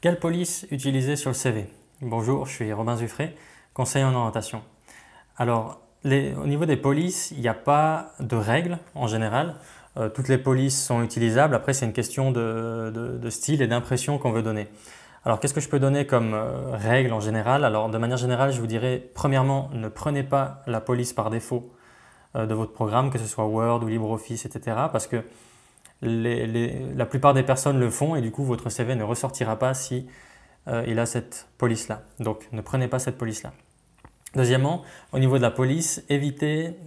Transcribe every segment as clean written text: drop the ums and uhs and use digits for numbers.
Quelle police utiliser sur le CV? Bonjour, je suis Robin Zuffré, conseiller en orientation. Alors, au niveau des polices, il n'y a pas de règles en général. Toutes les polices sont utilisables. Après, c'est une question de style et d'impression qu'on veut donner. Alors, qu'est-ce que je peux donner comme règle en général? Alors, de manière générale, je vous dirais, premièrement, ne prenez pas la police par défaut de votre programme, que ce soit Word ou LibreOffice, etc. Parce que la plupart des personnes le font et du coup votre CV ne ressortira pas si il a cette police-là. Donc ne prenez pas cette police-là. Deuxièmement, au niveau de la police, évitez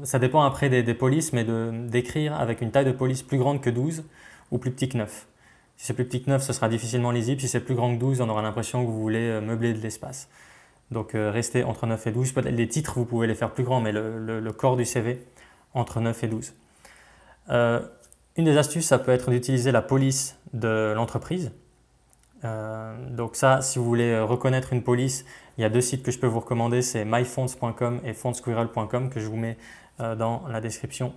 ça dépend après des polices, mais d'écrire avec une taille de police plus grande que 12 ou plus petit que 9. Si c'est plus petit que 9, ce sera difficilement lisible. Si c'est plus grand que 12, on aura l'impression que vous voulez meubler de l'espace. Donc restez entre 9 et 12. Les titres, vous pouvez les faire plus grands, mais le corps du CV, entre 9 et 12. Une des astuces, ça peut être d'utiliser la police de l'entreprise. Donc ça, si vous voulez reconnaître une police, il y a deux sites que je peux vous recommander, c'est myfonts.com et fontsquirrel.com que je vous mets dans la description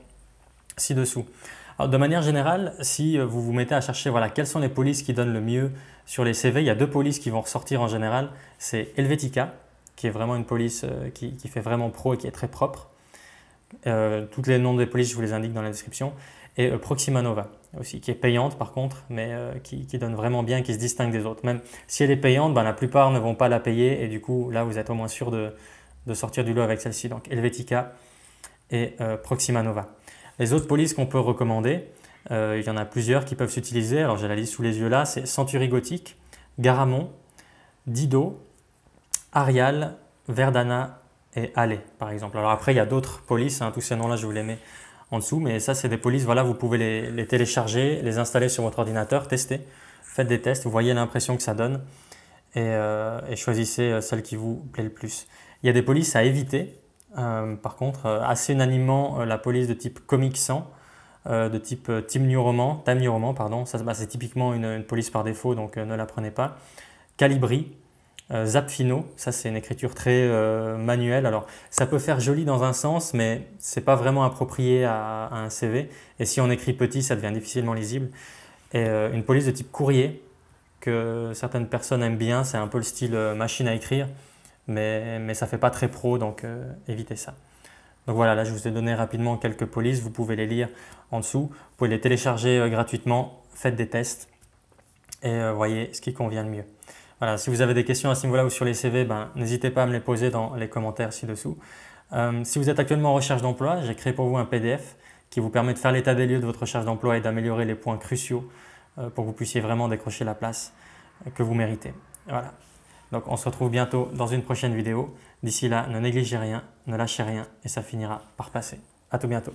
ci-dessous. Alors, de manière générale, si vous vous mettez à chercher voilà, quelles sont les polices qui donnent le mieux sur les CV, il y a deux polices qui vont ressortir en général. C'est Helvetica, qui est vraiment une police qui fait vraiment pro et qui est très propre. Tous les noms des polices, je vous les indique dans la description. Et Proxima Nova aussi, qui est payante par contre, mais qui donne vraiment bien, qui se distingue des autres. Même si elle est payante, ben, la plupart ne vont pas la payer et du coup, là, vous êtes au moins sûr de sortir du lot avec celle-ci. Donc Helvetica et Proxima Nova. Les autres polices qu'on peut recommander, il y en a plusieurs qui peuvent s'utiliser. Alors j'ai la liste sous les yeux là, c'est Century Gothic, Garamond, Dido, Arial, Verdana et Allais par exemple. Alors après, il y a d'autres polices, hein, tous ces noms-là, je vous les mets en dessous, mais ça, c'est des polices, voilà, vous pouvez les télécharger, les installer sur votre ordinateur, tester, faites des tests, vous voyez l'impression que ça donne et choisissez celle qui vous plaît le plus. Il y a des polices à éviter, par contre, assez unanimement, la police de type Comic Sans, de type Time New Roman, pardon, ça c'est typiquement une police par défaut, donc ne la prenez pas. Calibri, Zapfino, ça c'est une écriture très manuelle. Alors ça peut faire joli dans un sens, mais c'est pas vraiment approprié à un CV. Et si on écrit petit, ça devient difficilement lisible. Et une police de type courrier, que certaines personnes aiment bien, c'est un peu le style machine à écrire, mais ça fait pas très pro, donc évitez ça. Donc voilà, là je vous ai donné rapidement quelques polices, vous pouvez les lire en dessous, vous pouvez les télécharger gratuitement, faites des tests et voyez ce qui convient le mieux. Voilà, si vous avez des questions à ce niveau-là ou sur les CV, n'hésitez pas à me les poser dans les commentaires ci-dessous. Si vous êtes actuellement en recherche d'emploi, j'ai créé pour vous un PDF qui vous permet de faire l'état des lieux de votre recherche d'emploi et d'améliorer les points cruciaux pour que vous puissiez vraiment décrocher la place que vous méritez. Voilà. Donc on se retrouve bientôt dans une prochaine vidéo. D'ici là, ne négligez rien, ne lâchez rien et ça finira par passer. À tout bientôt.